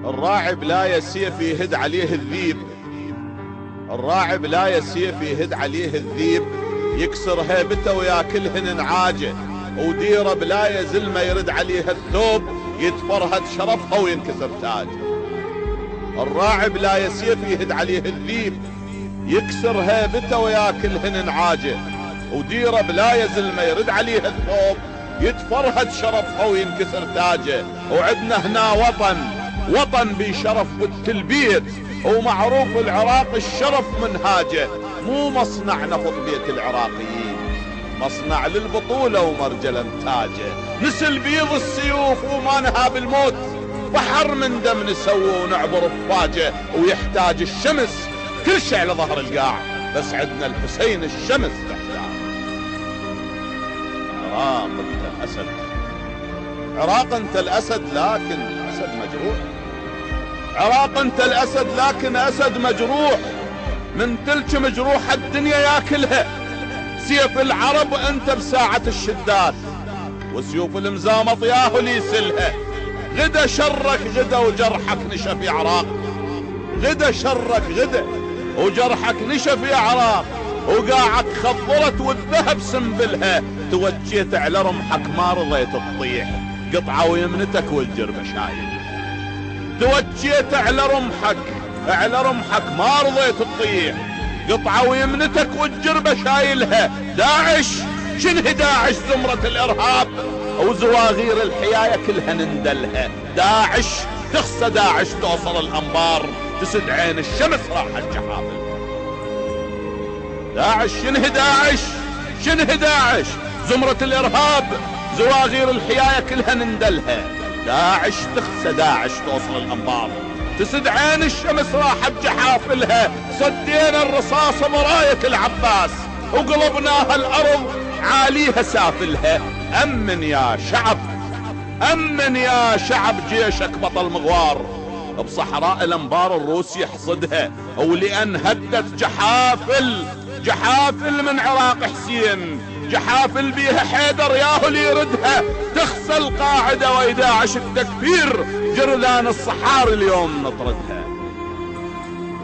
الراعي بلا سيف يهد عليه الذيب، الراعي بلا سيف يهد عليه الذيب، يكسر هيبته وياكلهن انعاجه، وديره بلا زلمه يرد عليها الثوب، يتفرهد شرفها وينكسر تاجه. الراعي بلا سيف يهد عليه الذيب، يكسر هيبته وياكلهن انعاجه، وديره بلا زلمه يرد عليها الثوب، يتفرهد شرفها وينكسر تاجه. وعدنا هنا وطن بشرف بالتلبيت، ومعروف العراق الشرف منهاجه، مو مصنع نفط بيت العراقيين، مصنع للبطولة ومرجل انتاجه. نسل بيض السيوف وما نهاب الموت، بحر من دم نسوه ونعبر فاجه، ويحتاج الشمس كل شيء على ظهر القاع، بس عدنا الحسين الشمس تحتاج. عراق انت الاسد، عراق انت الاسد لكن اسد مجروح، عراق انت الاسد لكن اسد مجروح، من تلك مجروح الدنيا ياكلها. سيف العرب انت بساعة الشدات، وسيوف المزامط ياهو ليسلها. غدا شرك غدا وجرحك نشف يا عراق، غدا شرك غدا وجرحك نشف يا عراق، وقاعك خضرت والذهب سنبلها. توجيت على رمحك ما رضيت تطيح، قطعة ويمنتك والجربة شايل. توجيت على رمحك ما رضيت تطيح، قطعة ويمنتك والجربة شايلها. داعش شنه داعش زمرة الارهاب، وزواغير الحياية كلها نندلها. داعش تخصى داعش توصل الانبار، تسد عين الشمس راح الجحافل. داعش شنه داعش زمرة الارهاب، زواغير الحياية كلها نندلها. داعش تخصى داعش توصل الانبار، تسد عين الشمس راحت جحافلها. صدينا الرصاص براية العباس، وقلبناها الارض عاليها سافلها. امن يا شعب جيشك بطل مغوار، بصحراء الانبار الروس يحصدها. ولان هدت جحافل من عراق حسين، جحافل بيها حيدر ياهو اللي يردها. تخسى القاعدة ويداعش التكفير، جرذان الصحاري اليوم نطردها.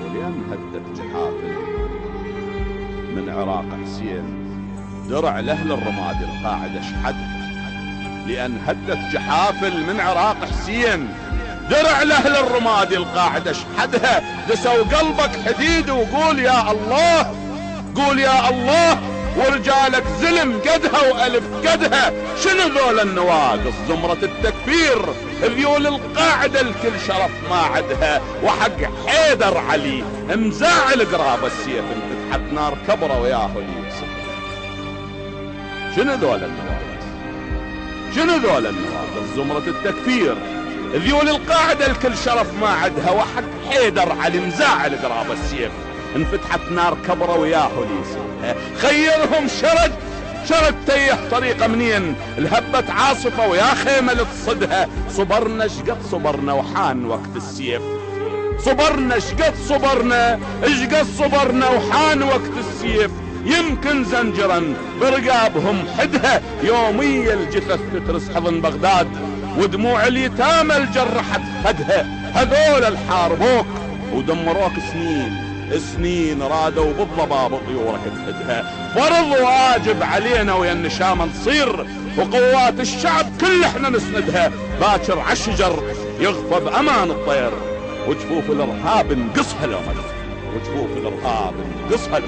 ولأن هدت جحافل من عراق حسين، درع لأهل الرمادي القاعدة شحدها. لأن هدت جحافل من عراق حسين، درع لأهل الرمادي القاعدة شحدها. دسوا قلبك حديد وقول يا الله، قول يا الله، ورجالك زلم قدها والف قدها. شنو ذول النواقص زمرة التكفير، ذيول القاعدة الكل شرف ما عدها. وحق حيدر علي مزاعل قرابة السيف، انفتحت نار كبرة وياهو اليوسف. شنو ذول النواقص زمرة التكفير، ذيول القاعدة الكل شرف ما عدها. وحق حيدر علي مزاعل قرابة السيف، انفتحت نار كبرة وياهو ليسها. خيرهم شرد تيه طريقة منين، الهبت عاصفة ويا خيمة لتصدها. صبرنا شقد صبرنا وحان وقت السيف، صبرنا شقد صبرنا وحان وقت السيف. يمكن زنجرا برقابهم حدها، يومية الجثث تترس حضن بغداد، ودموع اليتامى الجرحت خدها. هذول الحاربوك ودمروك سنين رادوا بالضباب طيورك تهدها. فرض واجب علينا ويا النشامة نصير، وقوات الشعب كل احنا نسندها. باكر عالشجر يغفى بامان الطير، وجفوف الارهاب نقصها لو مدر، وجفوف الارهاب نقصها لو